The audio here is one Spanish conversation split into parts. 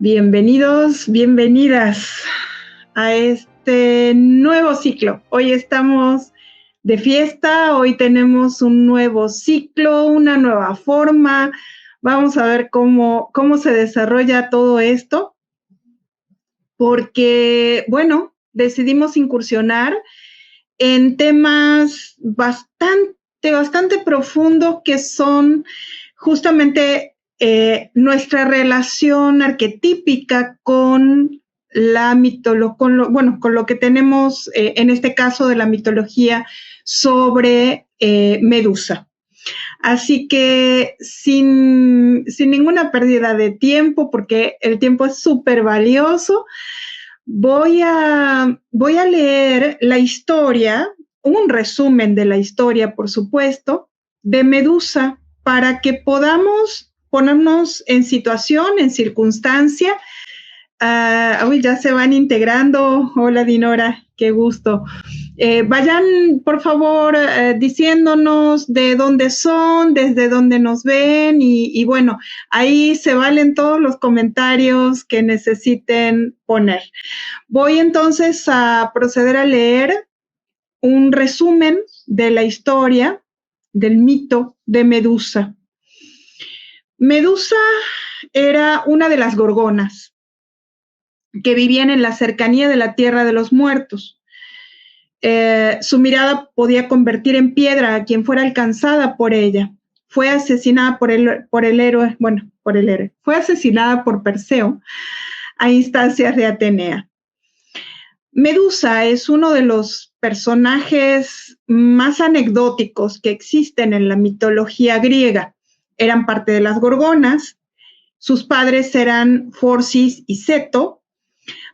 Bienvenidos, bienvenidas a este nuevo ciclo. Hoy estamos de fiesta, hoy tenemos un nuevo ciclo, una nueva forma. Vamos a ver cómo se desarrolla todo esto, porque, bueno, decidimos incursionar en temas bastante profundos que son justamente nuestra relación arquetípica con la mitología, con lo que tenemos en este caso de la mitología sobre Medusa. Así que sin ninguna pérdida de tiempo, porque el tiempo es súper valioso, voy a leer la historia, un resumen de la historia, por supuesto, de Medusa, para que podamos ponernos en situación, en circunstancia. Ya se van integrando. Hola, Dinora, qué gusto. Vayan, por favor, diciéndonos de dónde son, desde dónde nos ven y bueno, ahí se valen todos los comentarios que necesiten poner. Voy entonces a proceder a leer un resumen de la historia del mito de Medusa. Medusa era una de las gorgonas que vivían en la cercanía de la tierra de los muertos. Su mirada podía convertir en piedra a quien fuera alcanzada por ella. Fue asesinada por el héroe. Fue asesinada por Perseo a instancias de Atenea. Medusa es uno de los personajes más anecdóticos que existen en la mitología griega. Eran parte de las gorgonas, sus padres eran Forcis y Ceto,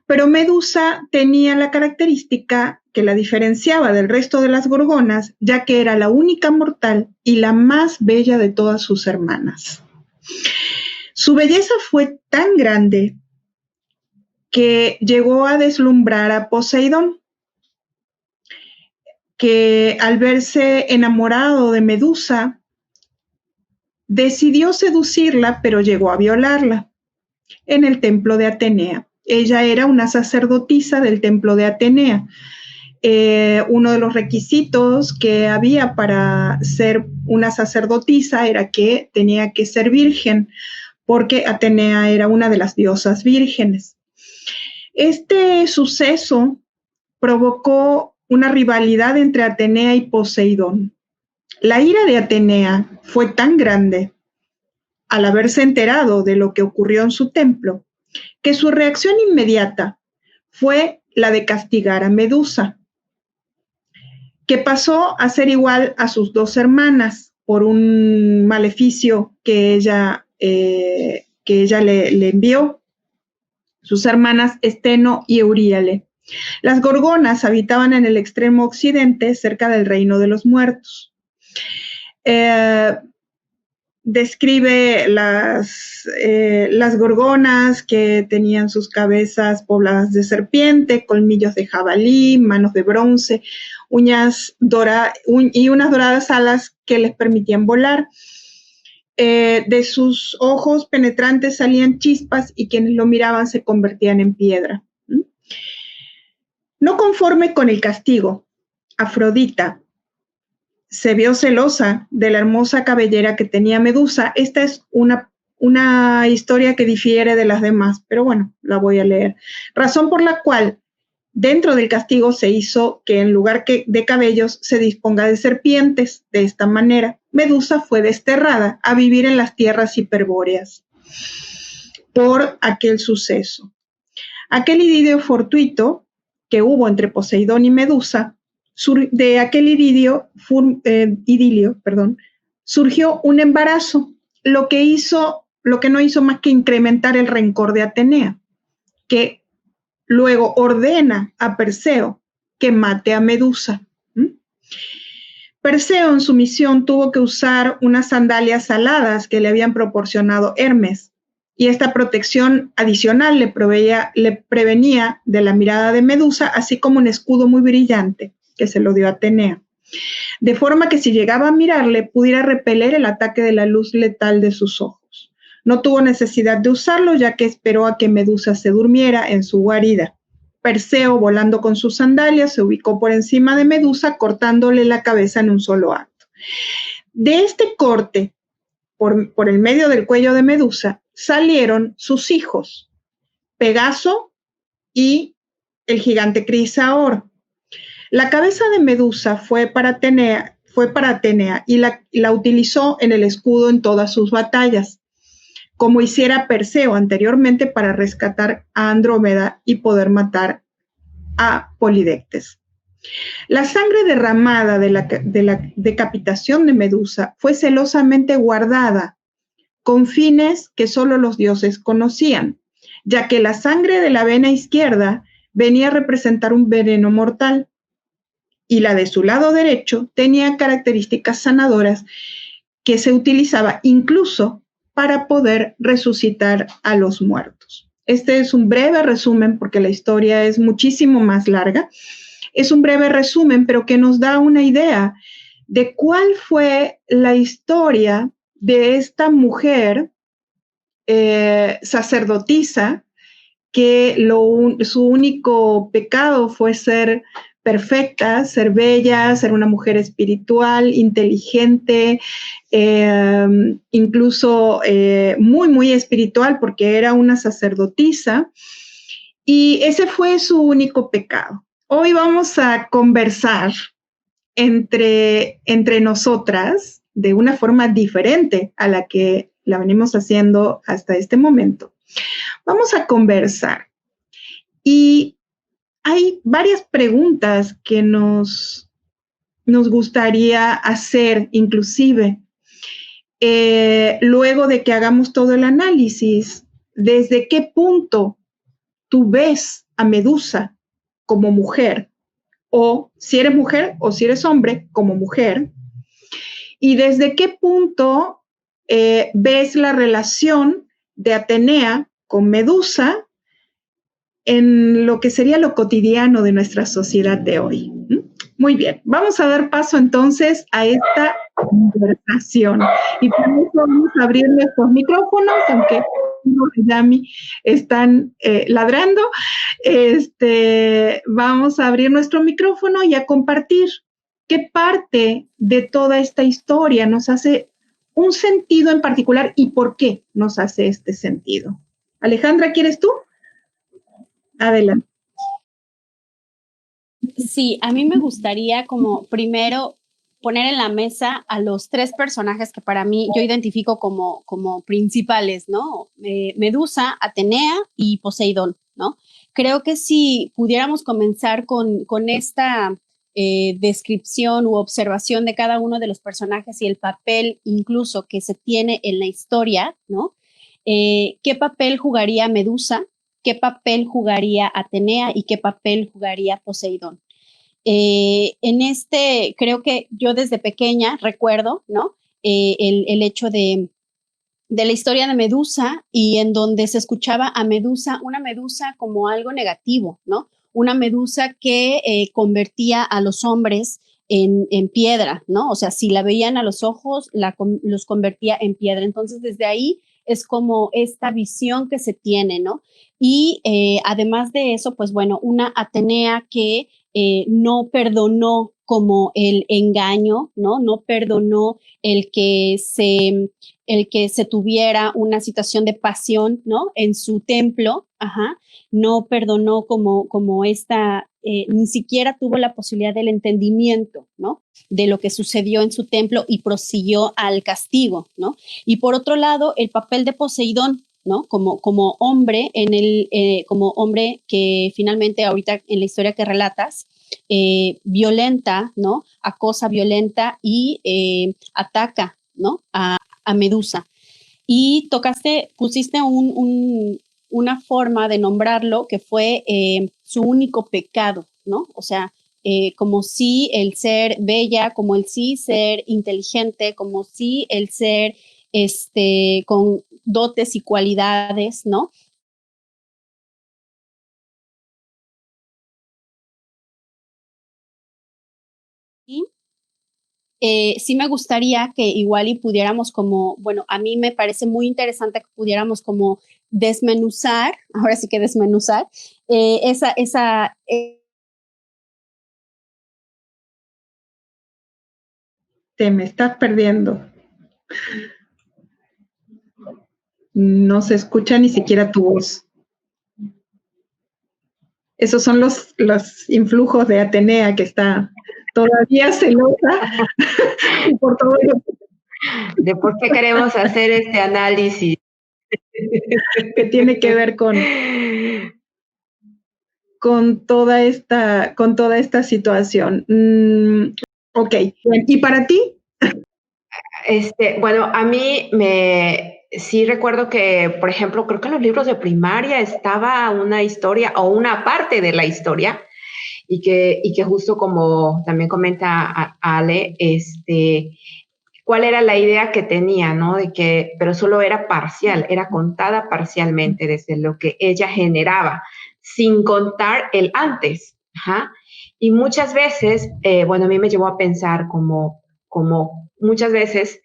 pero Medusa tenía la característica que la diferenciaba del resto de las gorgonas, ya que era la única mortal y la más bella de todas sus hermanas. Su belleza fue tan grande que llegó a deslumbrar a Poseidón, que al verse enamorado de Medusa, decidió seducirla, pero llegó a violarla en el templo de Atenea. Ella era una sacerdotisa del templo de Atenea. Uno de los requisitos que había para ser una sacerdotisa era que tenía que ser virgen, porque Atenea era una de las diosas vírgenes. Este suceso provocó una rivalidad entre Atenea y Poseidón. La ira de Atenea fue tan grande al haberse enterado de lo que ocurrió en su templo, que su reacción inmediata fue la de castigar a Medusa, que pasó a ser igual a sus dos hermanas por un maleficio que ella le envió, sus hermanas Esteno y Euríale. Las gorgonas habitaban en el extremo occidente, cerca del reino de los muertos. Describe las gorgonas que tenían sus cabezas pobladas de serpiente, colmillos de jabalí, manos de bronce, uñas y unas doradas alas que les permitían volar. De sus ojos penetrantes salían chispas y quienes lo miraban se convertían en piedra. No conforme con el castigo, Afrodita se vio celosa de la hermosa cabellera que tenía Medusa. Esta es una historia que difiere de las demás, pero bueno, la voy a leer. Razón por la cual, dentro del castigo se hizo que en lugar de cabellos se disponga de serpientes. De esta manera, Medusa fue desterrada a vivir en las tierras hiperbóreas por aquel suceso. Aquel idilio fortuito que hubo entre Poseidón y Medusa, de aquel idilio, surgió un embarazo, lo que no hizo más que incrementar el rencor de Atenea, que luego ordena a Perseo que mate a Medusa. Perseo en su misión tuvo que usar unas sandalias aladas que le habían proporcionado Hermes, y esta protección adicional le prevenía de la mirada de Medusa, así como un escudo muy brillante que se lo dio a Atenea, de forma que si llegaba a mirarle pudiera repeler el ataque de la luz letal de sus ojos. No tuvo necesidad de usarlo, ya que esperó a que Medusa se durmiera en su guarida. Perseo, volando con sus sandalias, se ubicó por encima de Medusa, cortándole la cabeza en un solo acto. De este corte, por el medio del cuello de Medusa, salieron sus hijos, Pegaso y el gigante Crisaor. La cabeza de Medusa fue para Atenea y la utilizó en el escudo en todas sus batallas, como hiciera Perseo anteriormente para rescatar a Andrómeda y poder matar a Polidectes. La sangre derramada de la decapitación de Medusa fue celosamente guardada con fines que solo los dioses conocían, ya que la sangre de la vena izquierda venía a representar un veneno mortal y la de su lado derecho tenía características sanadoras que se utilizaba incluso para poder resucitar a los muertos. Este es un breve resumen porque la historia es muchísimo más larga. Es un breve resumen, pero que nos da una idea de cuál fue la historia de esta mujer sacerdotisa que su único pecado fue ser perfecta, ser bella, ser una mujer espiritual, inteligente, incluso muy, muy espiritual porque era una sacerdotisa. Y ese fue su único pecado. Hoy vamos a conversar entre nosotras de una forma diferente a la que la venimos haciendo hasta este momento. Vamos a conversar y hay varias preguntas que nos gustaría hacer, inclusive, luego de que hagamos todo el análisis. ¿Desde qué punto tú ves a Medusa como mujer? O si eres mujer o si eres hombre, como mujer. ¿Y desde qué punto ves la relación de Atenea con Medusa en lo que sería lo cotidiano de nuestra sociedad de hoy? Muy bien, vamos a dar paso entonces a esta conversación. Y por eso vamos a abrir nuestros micrófonos, aunque Yami están ladrando. Vamos a abrir nuestro micrófono y a compartir qué parte de toda esta historia nos hace un sentido en particular y por qué nos hace este sentido. Alejandra, ¿quieres tú? Adelante. Sí, a mí me gustaría como primero poner en la mesa a los tres personajes que para mí yo identifico como principales, ¿no? Medusa, Atenea y Poseidón, ¿no? Creo que si pudiéramos comenzar con esta descripción u observación de cada uno de los personajes y el papel incluso que se tiene en la historia, ¿no? ¿Qué papel jugaría Medusa? ¿Qué papel jugaría Atenea y qué papel jugaría Poseidón? Creo que yo desde pequeña recuerdo, ¿no? El hecho de la historia de Medusa y en donde se escuchaba a Medusa, una Medusa como algo negativo, ¿no? Una Medusa que convertía a los hombres en piedra, ¿no? O sea, si la veían a los ojos, los convertía en piedra. Entonces, desde ahí es como esta visión que se tiene, ¿no? Y además de eso, pues bueno, una Atenea que no perdonó como el engaño, ¿no? No perdonó el que se tuviera una situación de pasión, ¿no? En su templo, ajá, no perdonó como esta, ni siquiera tuvo la posibilidad del entendimiento, ¿no? De lo que sucedió en su templo y prosiguió al castigo, ¿no? Y por otro lado, el papel de Poseidón, ¿no? Como hombre como hombre que finalmente ahorita en la historia que relatas, violenta, ¿no? Acosa, violenta y ataca, ¿no? A Medusa. Y pusiste una forma de nombrarlo que fue su único pecado, ¿no? O sea, como si el ser bella, como el sí ser inteligente, como si el ser con dotes y cualidades, ¿no? Y sí me gustaría que igual y pudiéramos como, bueno, a mí me parece muy interesante que pudiéramos como desmenuzar, ahora sí que desmenuzar, esa Te me estás perdiendo. No se escucha ni siquiera tu voz. Esos son los influjos de Atenea, que está todavía celosa por todo lo de por qué queremos hacer este análisis. que tiene que ver con toda esta situación. Ok, ¿y para ti? Bueno, a mí sí recuerdo que, por ejemplo, creo que en los libros de primaria estaba una historia o una parte de la historia y que justo como también comenta Ale, cuál era la idea que tenía, ¿no? Pero solo era parcial, era contada parcialmente desde lo que ella generaba, sin contar el antes. Ajá. Y muchas veces, bueno, a mí me llevó a pensar como muchas veces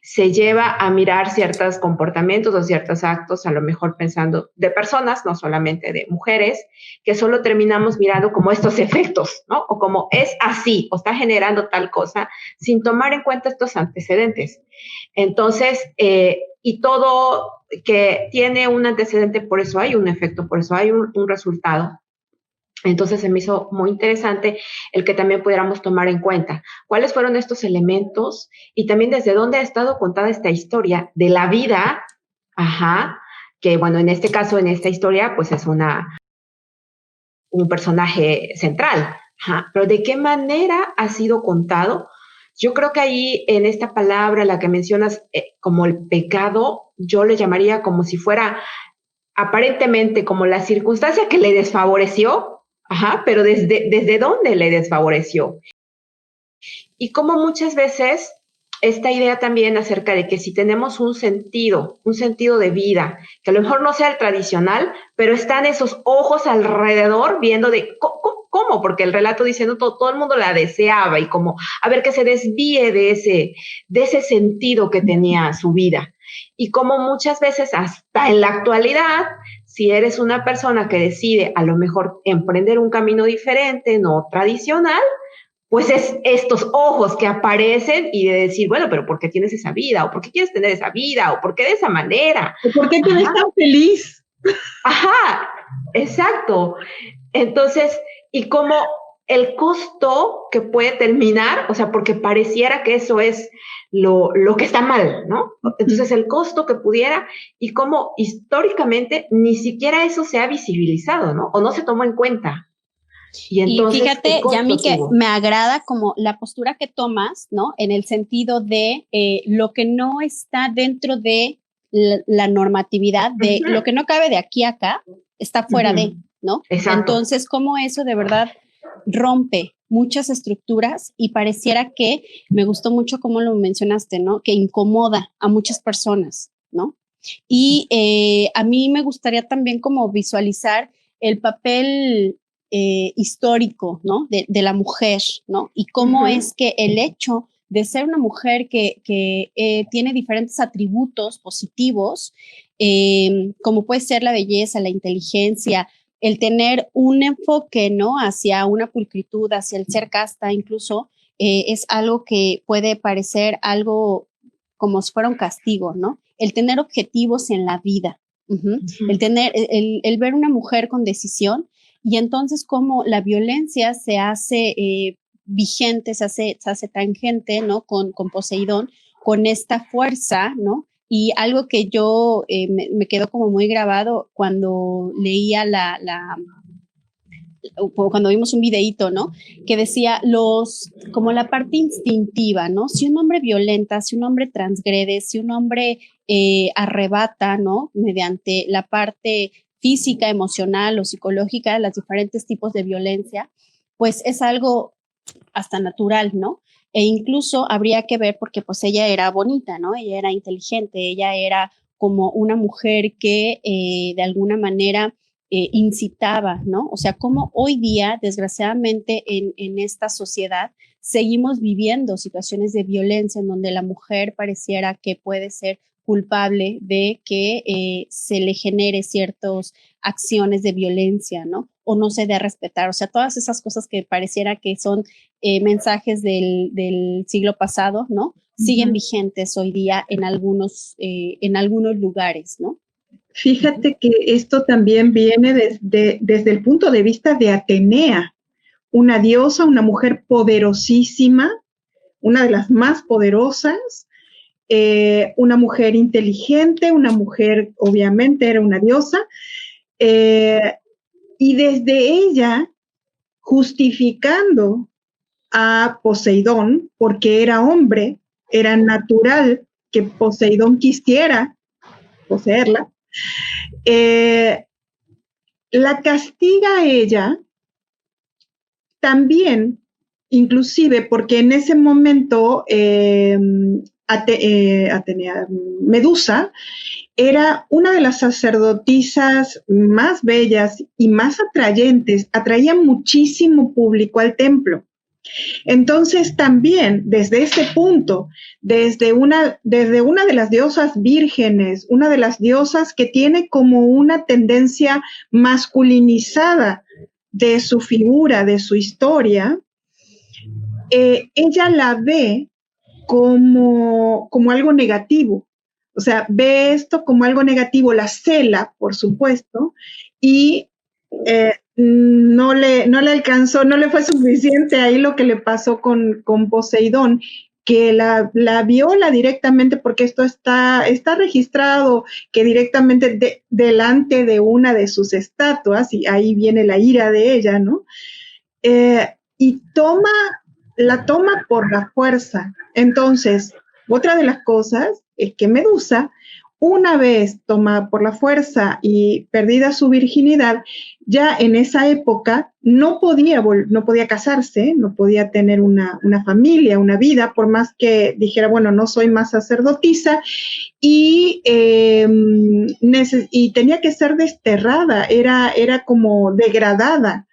se lleva a mirar ciertos comportamientos o ciertos actos, a lo mejor pensando de personas, no solamente de mujeres, que solo terminamos mirando como estos efectos, ¿no? O como es así, o está generando tal cosa, sin tomar en cuenta estos antecedentes. Entonces, y todo que tiene un antecedente, por eso hay un efecto, por eso hay un resultado. Entonces se me hizo muy interesante el que también pudiéramos tomar en cuenta cuáles fueron estos elementos y también desde dónde ha estado contada esta historia de la vida, ajá, que bueno, en este caso, en esta historia, pues es un personaje central, ajá, pero de qué manera ha sido contado. Yo creo que ahí en esta palabra, la que mencionas como el pecado, yo le llamaría como si fuera aparentemente como la circunstancia que le desfavoreció, ajá, pero desde dónde le desfavoreció. Y como muchas veces esta idea también acerca de que si tenemos un sentido de vida, que a lo mejor no sea el tradicional, pero están esos ojos alrededor viendo de cómo, porque el relato diciendo todo el mundo la deseaba y como a ver que se desvíe de ese sentido que tenía su vida. Y como muchas veces hasta en la actualidad, si eres una persona que decide a lo mejor emprender un camino diferente, no tradicional, pues es estos ojos que aparecen y de decir, bueno, pero ¿por qué tienes esa vida? ¿O por qué quieres tener esa vida? ¿O por qué de esa manera? ¿O por qué te ves tan feliz? Ajá, exacto. Entonces, y como el costo que puede terminar, o sea, porque pareciera que eso es lo que está mal, ¿no? Entonces, el costo que pudiera y cómo históricamente ni siquiera eso se ha visibilizado, ¿no? O no se tomó en cuenta. Y fíjate, Yami, que me agrada como la postura que tomas, ¿no? En el sentido de lo que no está dentro de la normatividad, de lo que no cabe de aquí a acá, está fuera de, ¿no? Exacto. Entonces, cómo eso de verdad rompe muchas estructuras y pareciera que, me gustó mucho cómo lo mencionaste, ¿no? Que incomoda a muchas personas, ¿no? Y a mí me gustaría también como visualizar el papel histórico, ¿no? De la mujer, ¿no? Y cómo es que el hecho de ser una mujer que tiene diferentes atributos positivos, como puede ser la belleza, la inteligencia, el tener un enfoque, ¿no? Hacia una pulcritud, hacia el ser casta, incluso, es algo que puede parecer algo como si fuera un castigo, ¿no? El tener objetivos en la vida, el ver una mujer con decisión y entonces cómo la violencia se hace vigente, se hace tangente, ¿no? Con Poseidón, con esta fuerza, ¿no? Y algo que yo me quedó como muy grabado cuando leía cuando vimos un videíto, ¿no? Que decía como la parte instintiva, ¿no? Si un hombre violenta, si un hombre transgrede, si un hombre arrebata, ¿no? Mediante la parte física, emocional o psicológica, los diferentes tipos de violencia, pues es algo hasta natural, ¿no? E incluso habría que ver porque pues ella era bonita, ¿no? Ella era inteligente, ella era como una mujer que de alguna manera incitaba, ¿no? O sea, como hoy día, desgraciadamente, en esta sociedad seguimos viviendo situaciones de violencia en donde la mujer pareciera que puede ser culpable de que se le genere ciertas acciones de violencia, ¿no? O no se dé a respetar. O sea, todas esas cosas que pareciera que son mensajes del siglo pasado, ¿no? Siguen vigentes hoy día en algunos lugares, ¿no? Fíjate que esto también viene desde el punto de vista de Atenea, una diosa, una mujer poderosísima, una de las más poderosas, una mujer inteligente, una mujer, obviamente, era una diosa, y desde ella, justificando a Poseidón, porque era hombre, era natural que Poseidón quisiera poseerla, la castiga a ella también, inclusive porque en ese momento Atenea, Medusa era una de las sacerdotisas más bellas y más atrayentes, atraía muchísimo público al templo. Entonces también desde ese punto, desde una de las diosas vírgenes, una de las diosas que tiene como una tendencia masculinizada de su figura, de su historia, ella la ve como algo negativo. O sea, ve esto como algo negativo, la cela, por supuesto, y no le alcanzó, no le fue suficiente ahí lo que le pasó con Poseidón, que la viola directamente, porque esto está registrado, que directamente delante de una de sus estatuas, y ahí viene la ira de ella, ¿no? Y la toma por la fuerza. Entonces, otra de las cosas es que Medusa, una vez tomada por la fuerza y perdida su virginidad, ya en esa época no podía casarse, no podía tener una familia, una vida, por más que dijera, bueno, no soy más sacerdotisa, y tenía que ser desterrada, era como degradada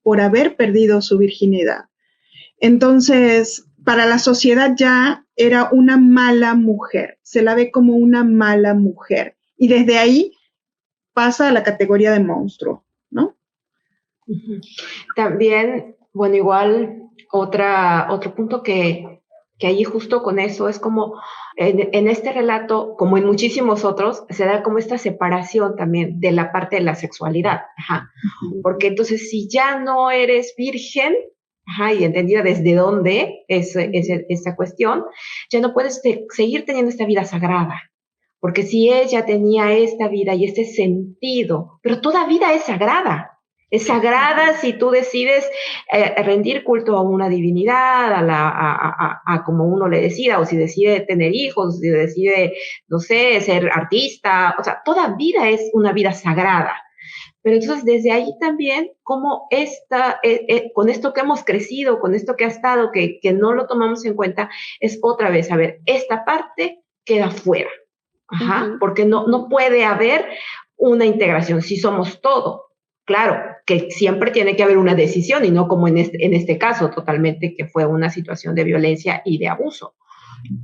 por haber perdido su virginidad. Entonces, para la sociedad ya era una mala mujer, se la ve como una mala mujer. Y desde ahí pasa a la categoría de monstruo, ¿no? También, bueno, igual otro punto que allí justo con eso es como en este relato, como en muchísimos otros, se da como esta separación también de la parte de la sexualidad. Ajá. Porque entonces si ya no eres virgen, ajá, y entendida desde dónde es esta cuestión, ya no puedes seguir teniendo esta vida sagrada. Porque si ella tenía esta vida y este sentido, pero toda vida es sagrada. Es sagrada si tú decides rendir culto a una divinidad, a como uno le decida, o si decide tener hijos, si decide, no sé, ser artista. O sea, toda vida es una vida sagrada. Pero entonces desde ahí también, como con esto que hemos crecido, con esto que ha estado, que no lo tomamos en cuenta, es otra vez, a ver, esta parte queda fuera. Ajá, porque no puede haber una integración si somos todo. Claro, que siempre tiene que haber una decisión y no como en este caso totalmente que fue una situación de violencia y de abuso.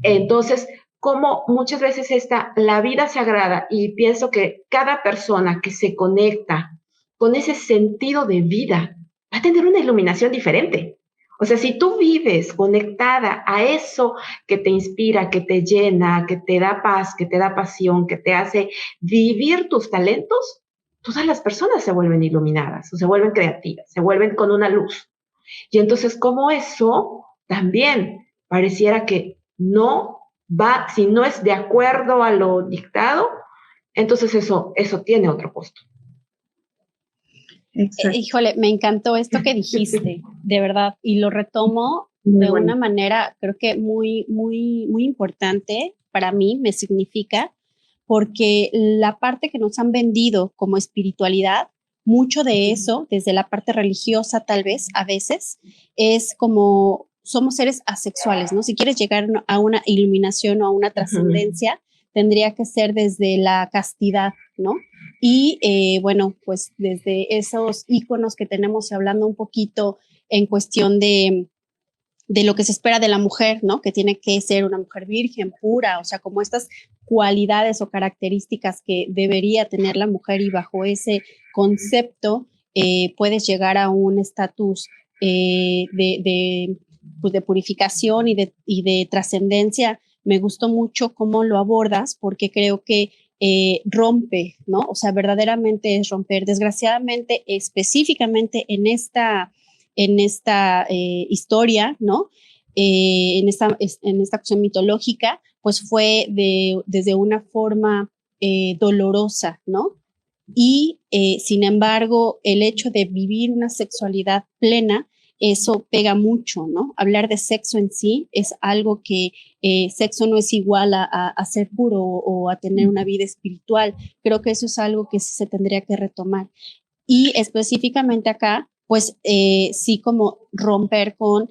Entonces, como muchas veces está la vida sagrada y pienso que cada persona que se conecta con ese sentido de vida va a tener una iluminación diferente. O sea, si tú vives conectada a eso que te inspira, que te llena, que te da paz, que te da pasión, que te hace vivir tus talentos, todas las personas se vuelven iluminadas, o se vuelven creativas, se vuelven con una luz. Y entonces, como eso también pareciera que no va, si no es de acuerdo a lo dictado, entonces eso tiene otro costo. Híjole, me encantó esto que dijiste, de verdad, y lo retomo de una manera, creo que muy, muy, muy importante para mí, me significa, porque la parte que nos han vendido como espiritualidad, mucho de eso, desde la parte religiosa tal vez, a veces, es como somos seres asexuales, ¿no? Si quieres llegar a una iluminación o a una trascendencia, tendría que ser desde la castidad, ¿no? Y bueno, pues desde esos íconos que tenemos, hablando un poquito en cuestión de de lo que se espera de la mujer, ¿no? Que tiene que ser una mujer virgen, pura, o sea, como estas cualidades o características que debería tener la mujer, y bajo ese concepto puedes llegar a un estatus pues de purificación y de trascendencia. Me gustó mucho cómo lo abordas, porque creo que rompe, ¿no? O sea, verdaderamente es romper. Desgraciadamente, específicamente en esta historia, ¿no? En esta cuestión mitológica, pues fue desde una forma dolorosa, ¿no? Y sin embargo, el hecho de vivir una sexualidad plena, eso pega mucho, ¿no? Hablar de sexo en sí es algo que sexo no es igual a ser puro o a tener una vida espiritual. Creo que eso es algo que sí se tendría que retomar. Y específicamente acá, pues sí, como romper con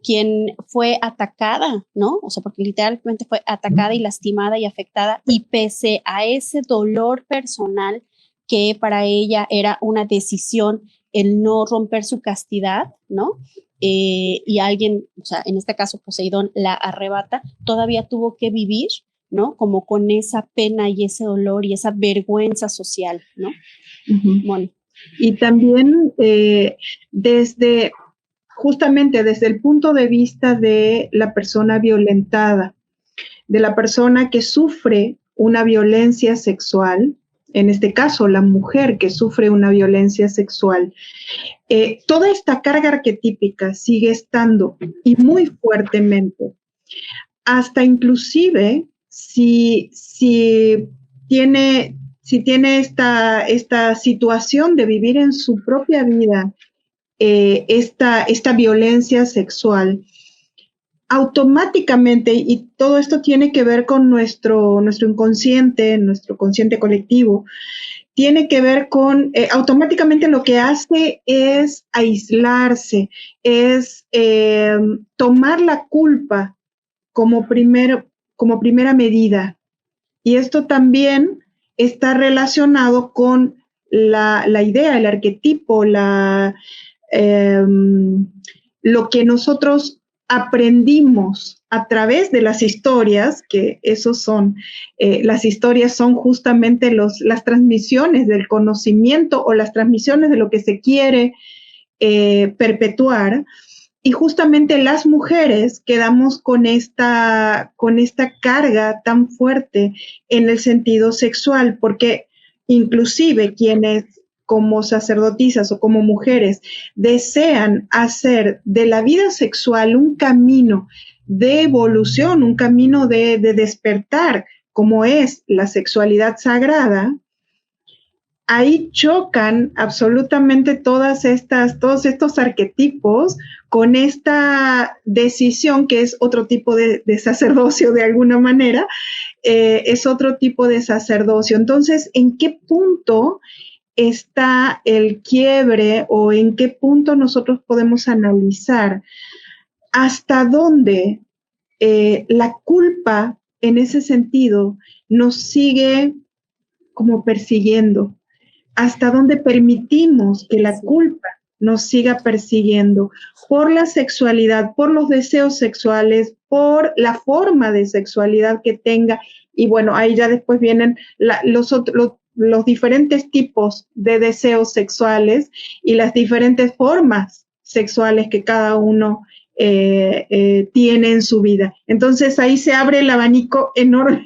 quien fue atacada, ¿no? O sea, porque literalmente fue atacada y lastimada y afectada, y pese a ese dolor personal que para ella era una decisión el no romper su castidad, ¿no? Y alguien, o sea, en este caso Poseidón la arrebata, todavía tuvo que vivir, ¿no? Como con esa pena y ese dolor y esa vergüenza social, ¿no? Bueno. Y también justamente desde el punto de vista de la persona violentada, de la persona que sufre una violencia sexual, en este caso la mujer que sufre una violencia sexual, toda esta carga arquetípica sigue estando, y muy fuertemente, hasta inclusive si tiene esta situación de vivir en su propia vida esta violencia sexual, automáticamente, y todo esto tiene que ver con nuestro inconsciente, nuestro consciente colectivo, tiene que ver con, automáticamente lo que hace es aislarse, es tomar la culpa como primera medida. Y esto también está relacionado con la idea, el arquetipo, lo que nosotros aprendimos a través de las historias, que esos son, las historias son justamente las transmisiones del conocimiento o las transmisiones de lo que se quiere perpetuar. Y justamente las mujeres quedamos con esta carga tan fuerte en el sentido sexual, porque inclusive quienes como sacerdotisas o como mujeres desean hacer de la vida sexual un camino de evolución, un camino de despertar, como es la sexualidad sagrada, ahí chocan absolutamente todos estos arquetipos con esta decisión que es otro tipo de sacerdocio de alguna manera, es otro tipo de sacerdocio. Entonces, ¿en qué punto está el quiebre o en qué punto nosotros podemos analizar hasta dónde la culpa en ese sentido nos sigue como persiguiendo? ¿Hasta dónde permitimos que la culpa nos siga persiguiendo por la sexualidad, por los deseos sexuales, por la forma de sexualidad que tenga? Y bueno, ahí ya después vienen los diferentes tipos de deseos sexuales y las diferentes formas sexuales que cada uno tiene en su vida. Entonces ahí se abre el abanico enorme.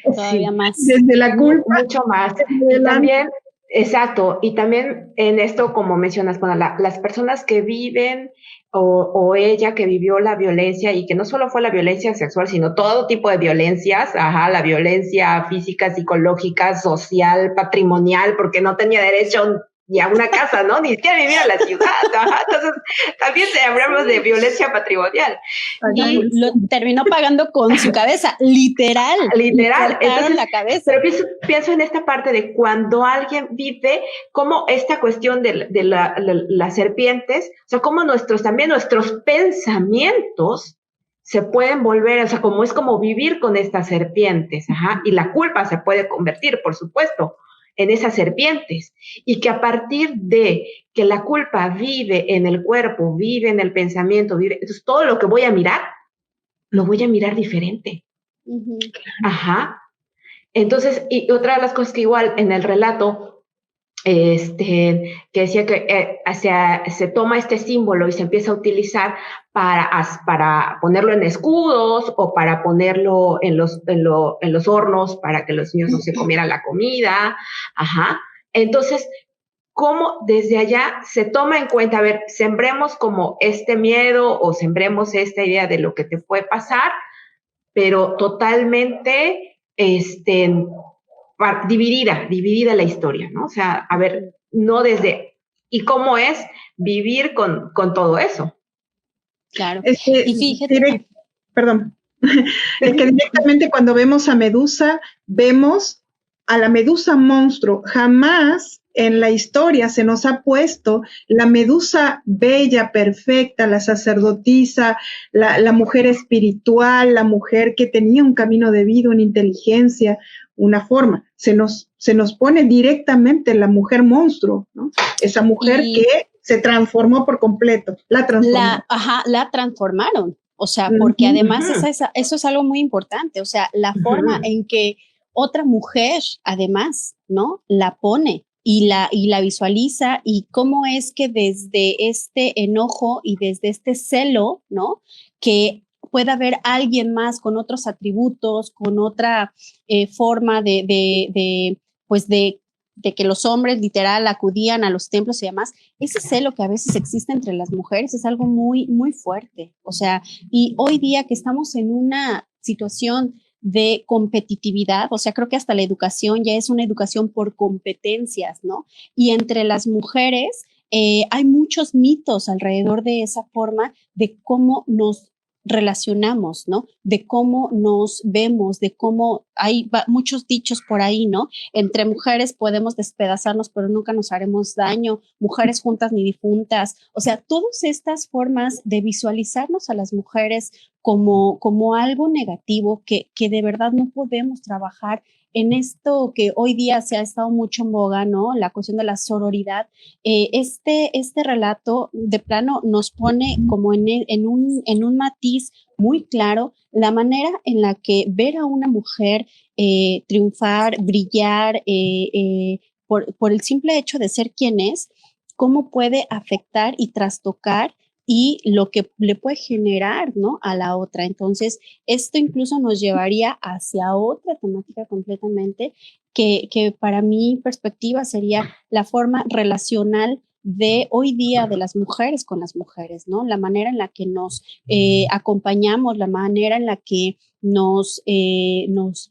Todavía más. Desde la culpa. Mucho más. Y también, exacto, y también en esto, como mencionas, bueno, las personas que viven o ella que vivió la violencia, y que no solo fue la violencia sexual, sino todo tipo de violencias, la violencia física, psicológica, social, patrimonial, porque no tenía derecho ni a una casa, ¿no? Ni siquiera vivir en la ciudad. Entonces, también hablamos de violencia patrimonial. Y lo terminó pagando con su cabeza, literal. Entonces, la cabeza. Pero pienso en esta parte de cuando alguien vive, como esta cuestión de las serpientes, o sea, como también nuestros pensamientos se pueden volver, o sea, es como vivir con estas serpientes, y la culpa se puede convertir, por supuesto, en esas serpientes, y que a partir de que la culpa vive en el cuerpo, vive en el pensamiento, entonces todo lo que voy a mirar, lo voy a mirar diferente. Uh-huh. Ajá. Entonces, y otra de las cosas que igual en el relato, que decía que se toma este símbolo y se empieza a utilizar para ponerlo en escudos o para ponerlo en los hornos para que los niños no se comieran la comida. Ajá. Entonces, ¿cómo desde allá se toma en cuenta? A ver, sembremos como este miedo o sembremos esta idea de lo que te puede pasar, pero totalmente, dividida la historia, ¿no? O sea, a ver, no desde, ¿y cómo es vivir con todo eso? Claro. Y fíjate, perdón, es que directamente cuando vemos a Medusa, vemos a la Medusa monstruo. Jamás en la historia se nos ha puesto la Medusa bella, perfecta, la sacerdotisa, la mujer espiritual, la mujer que tenía un camino de vida, una inteligencia, una forma. Se nos pone directamente la mujer monstruo, ¿no? Esa mujer que se transformó por completo, la transformaron. O sea, porque además eso es algo muy importante. O sea, la forma en que otra mujer, además, ¿no? La pone y la visualiza, y cómo es que desde este enojo y desde este celo, ¿no? Que pueda haber alguien más con otros atributos, con otra forma de que los hombres literal acudían a los templos y demás. Ese celo que a veces existe entre las mujeres es algo muy, muy fuerte. O sea, y hoy día que estamos en una situación de competitividad, o sea, creo que hasta la educación ya es una educación por competencias, ¿no? Y entre las mujeres hay muchos mitos alrededor de esa forma de cómo nos relacionamos, ¿no? De cómo nos vemos, de cómo hay muchos dichos por ahí, ¿no? Entre mujeres podemos despedazarnos, pero nunca nos haremos daño, mujeres juntas ni difuntas. O sea, todas estas formas de visualizarnos a las mujeres como algo negativo que de verdad no podemos trabajar en esto que hoy día se ha estado mucho en boga, ¿no? La cuestión de la sororidad. Este relato de plano nos pone como en un matiz muy claro la manera en la que ver a una mujer triunfar, brillar, por el simple hecho de ser quien es, cómo puede afectar y trastocar y lo que le puede generar, ¿no? A la otra. Entonces, esto incluso nos llevaría hacia otra temática completamente, que para mi perspectiva sería la forma relacional de hoy día de las mujeres con las mujeres, ¿no? La manera en la que nos acompañamos, la manera en la que nos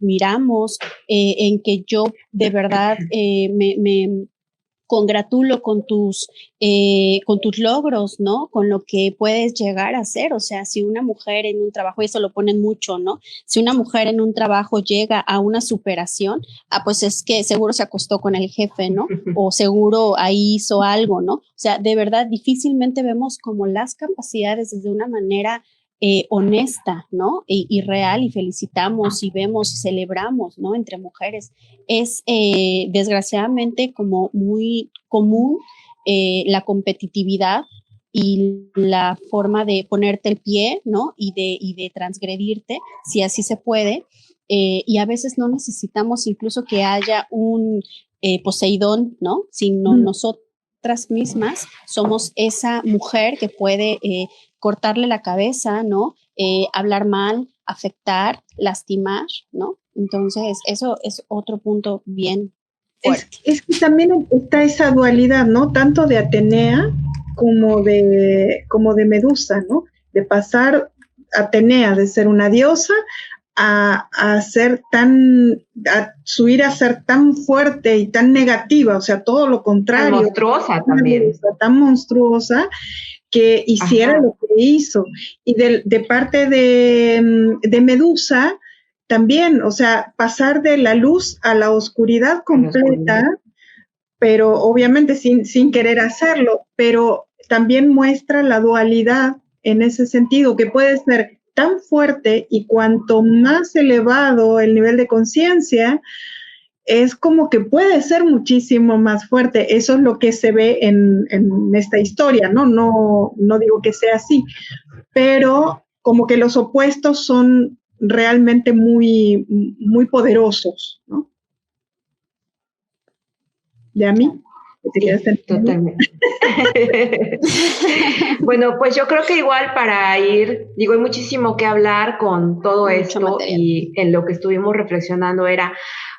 miramos, en que yo de verdad me congratulo con tus logros, ¿no? Con lo que puedes llegar a hacer. O sea, si una mujer en un trabajo, y eso lo ponen mucho, ¿no? Si una mujer en un trabajo llega a una superación, pues es que seguro se acostó con el jefe, ¿no? O seguro ahí hizo algo, ¿no? O sea, de verdad, difícilmente vemos como las capacidades desde una manera honesta, ¿no? Y real, y felicitamos y vemos y celebramos, ¿no? Entre mujeres. Es desgraciadamente como muy común la competitividad y la forma de ponerte el pie, ¿no? Y de transgredirte, si así se puede. Y a veces no necesitamos incluso que haya un Poseidón, ¿no? Sino nosotras mismas somos esa mujer que puede cortarle la cabeza, ¿no? Hablar mal, afectar, lastimar, ¿no? Entonces, eso es otro punto bien fuerte. Es que también está esa dualidad, ¿no? Tanto de Atenea como de Medusa, ¿no? De pasar Atenea de ser una diosa a subir a ser tan fuerte y tan negativa, o sea, todo lo contrario. Tan monstruosa también. Tan monstruosa, que hiciera lo que hizo. Y de parte de Medusa, también, o sea, pasar de la luz a la oscuridad completa, pero obviamente sin querer hacerlo, pero también muestra la dualidad en ese sentido, que puede ser tan fuerte y cuanto más elevado el nivel de conciencia, es como que puede ser muchísimo más fuerte. Eso es lo que se ve en esta historia, ¿no? No digo que sea así, pero como que los opuestos son realmente muy, muy poderosos, ¿no? ¿De a mí? Sí, totalmente. Bueno, pues yo creo que igual para ir, digo, hay muchísimo que hablar con todo Mucho esto material. y en lo que estuvimos reflexionando era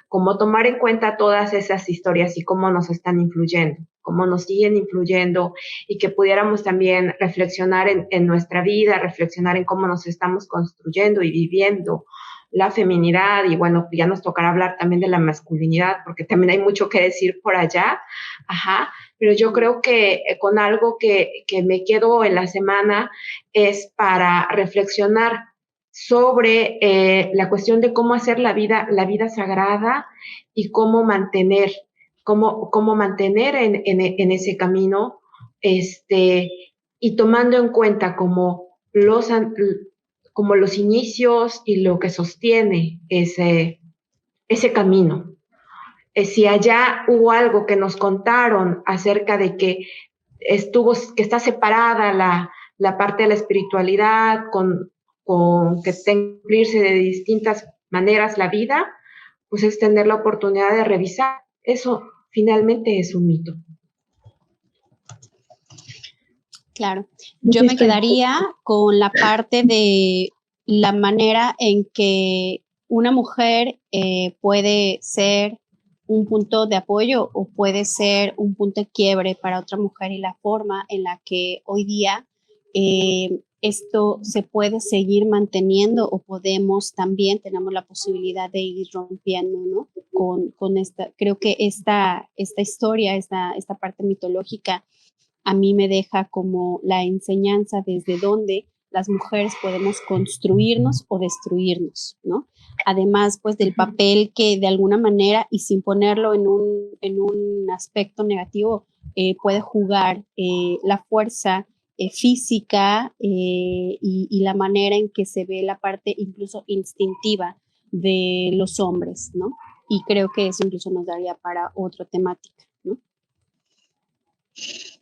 como tomar en cuenta todas esas historias y cómo nos están influyendo, cómo nos siguen influyendo y que pudiéramos también reflexionar en nuestra vida, reflexionar en cómo nos estamos construyendo y viviendo la feminidad y bueno, ya nos tocará hablar también de la masculinidad porque también hay mucho que decir por allá, ajá, pero yo creo que con algo que me quedo en la semana es para reflexionar sobre la cuestión de cómo hacer la vida sagrada y cómo mantener en ese camino, y tomando en cuenta como los inicios y lo que sostiene ese camino. Si allá hubo algo que nos contaron acerca de que está separada la parte de la espiritualidad con que tenga que cumplirse de distintas maneras la vida, pues es tener la oportunidad de revisar. Eso finalmente es un mito. Claro, yo me quedaría con la parte de la manera en que una mujer puede ser un punto de apoyo o puede ser un punto de quiebre para otra mujer y la forma en la que hoy día esto se puede seguir manteniendo o tenemos la posibilidad de ir rompiendo, ¿no? Con esta, creo que esta historia, esta parte mitológica a mí me deja como la enseñanza desde donde las mujeres podemos construirnos o destruirnos, ¿no? Además, pues del papel que de alguna manera y sin ponerlo en un aspecto negativo puede jugar la fuerza física y la manera en que se ve la parte incluso instintiva de los hombres, ¿no? Y creo que eso incluso nos daría para otra temática, ¿no?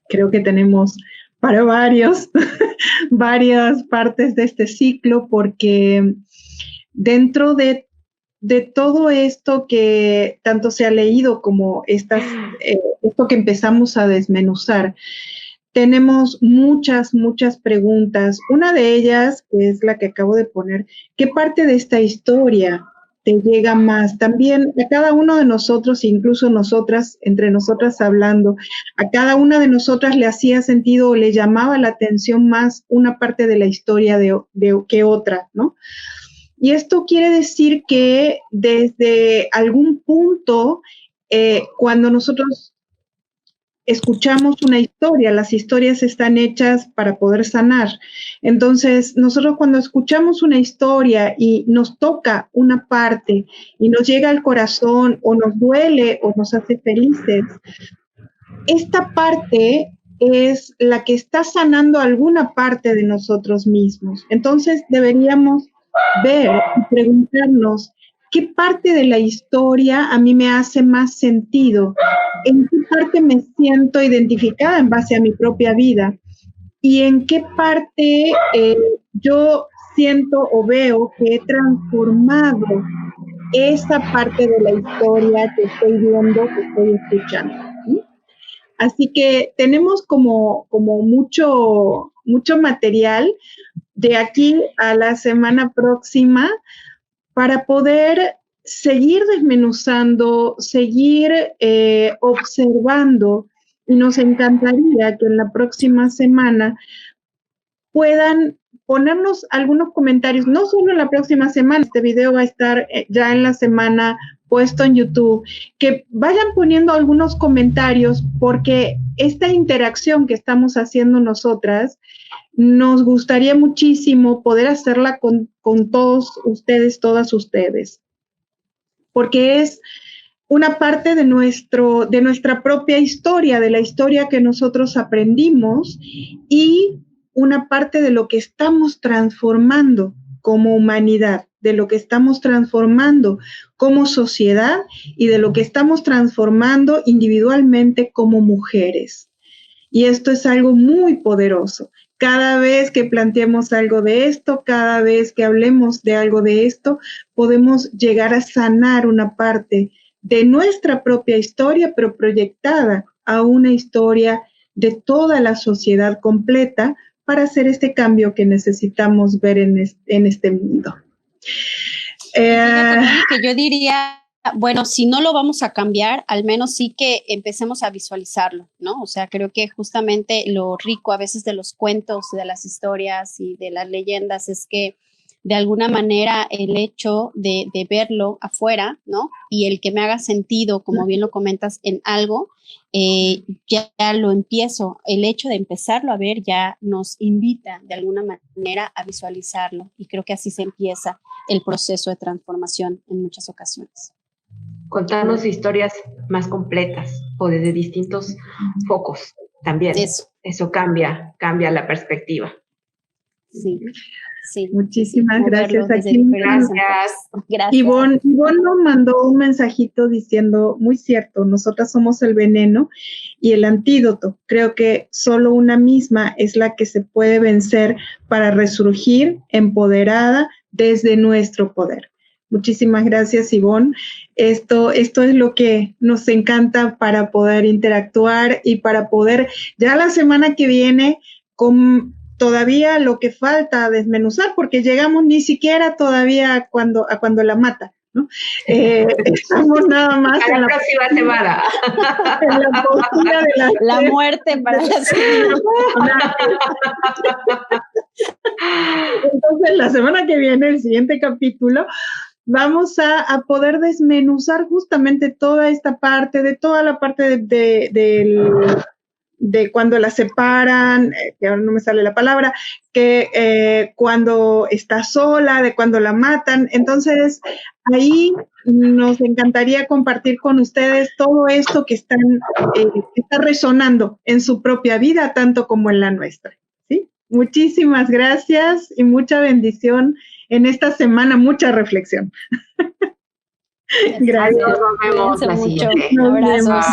Creo que tenemos para varias partes de este ciclo, porque dentro de todo esto que tanto se ha leído como esto que empezamos a desmenuzar, tenemos muchas preguntas. Una de ellas, que es la que acabo de poner, ¿qué parte de esta historia te llega más? También a cada uno de nosotros, incluso nosotras, entre nosotras hablando, a cada una de nosotras le hacía sentido o le llamaba la atención más una parte de la historia que otra, ¿no? Y esto quiere decir que desde algún punto, cuando nosotros escuchamos una historia, las historias están hechas para poder sanar. Entonces, nosotros cuando escuchamos una historia y nos toca una parte y nos llega al corazón o nos duele o nos hace felices, esta parte es la que está sanando alguna parte de nosotros mismos. Entonces, deberíamos ver y preguntarnos, ¿qué parte de la historia a mí me hace más sentido? ¿En qué parte me siento identificada en base a mi propia vida? ¿Y en qué parte yo siento o veo que he transformado esa parte de la historia que estoy viendo, que estoy escuchando? ¿Sí? Así que tenemos como mucho material de aquí a la semana próxima para poder seguir desmenuzando, seguir observando, y nos encantaría que en la próxima semana puedan ponernos algunos comentarios, no solo en la próxima semana, este video va a estar ya en la semana puesto en YouTube, que vayan poniendo algunos comentarios, porque esta interacción que estamos haciendo nosotras, nos gustaría muchísimo poder hacerla con todos ustedes, todas ustedes, porque es una parte de nuestra propia historia, de la historia que nosotros aprendimos y una parte de lo que estamos transformando como humanidad, de lo que estamos transformando como sociedad y de lo que estamos transformando individualmente como mujeres. Y esto es algo muy poderoso. Cada vez que planteemos algo de esto, cada vez que hablemos de algo de esto, podemos llegar a sanar una parte de nuestra propia historia, pero proyectada a una historia de toda la sociedad completa para hacer este cambio que necesitamos ver en este mundo. Fíjate, Moni, que yo diría, bueno, si no lo vamos a cambiar, al menos sí que empecemos a visualizarlo, ¿no? O sea, creo que justamente lo rico a veces de los cuentos, de las historias y de las leyendas es que de alguna manera el hecho de verlo afuera, ¿no? Y el que me haga sentido, como bien lo comentas, en algo, ya lo empiezo. El hecho de empezarlo a ver ya nos invita de alguna manera a visualizarlo. Y creo que así se empieza el proceso de transformación en muchas ocasiones. Contarnos historias más completas o desde distintos focos también. Eso cambia la perspectiva. Sí. Sí, muchísimas gracias. Aquí gracias. Ivonne nos mandó un mensajito diciendo, muy cierto, nosotras somos el veneno y el antídoto. Creo que solo una misma es la que se puede vencer para resurgir empoderada desde nuestro poder. Muchísimas gracias, Ivonne. Esto es lo que nos encanta para poder interactuar y para poder, ya la semana que viene, con todavía lo que falta desmenuzar, porque llegamos ni siquiera todavía a cuando la mata, ¿no? Estamos nada más a la próxima semana. En la postura de la muerte para la semana. Entonces, la semana que viene, el siguiente capítulo, vamos a poder desmenuzar justamente toda esta parte, de toda la parte de cuando la separan, que ahora no me sale la palabra, que cuando está sola, de cuando la matan. Entonces, ahí nos encantaría compartir con ustedes todo esto que está resonando en su propia vida, tanto como en la nuestra. ¿Sí? Muchísimas gracias y mucha bendición en esta semana, mucha reflexión. Gracias. Nos vemos la siguiente. Abrazos.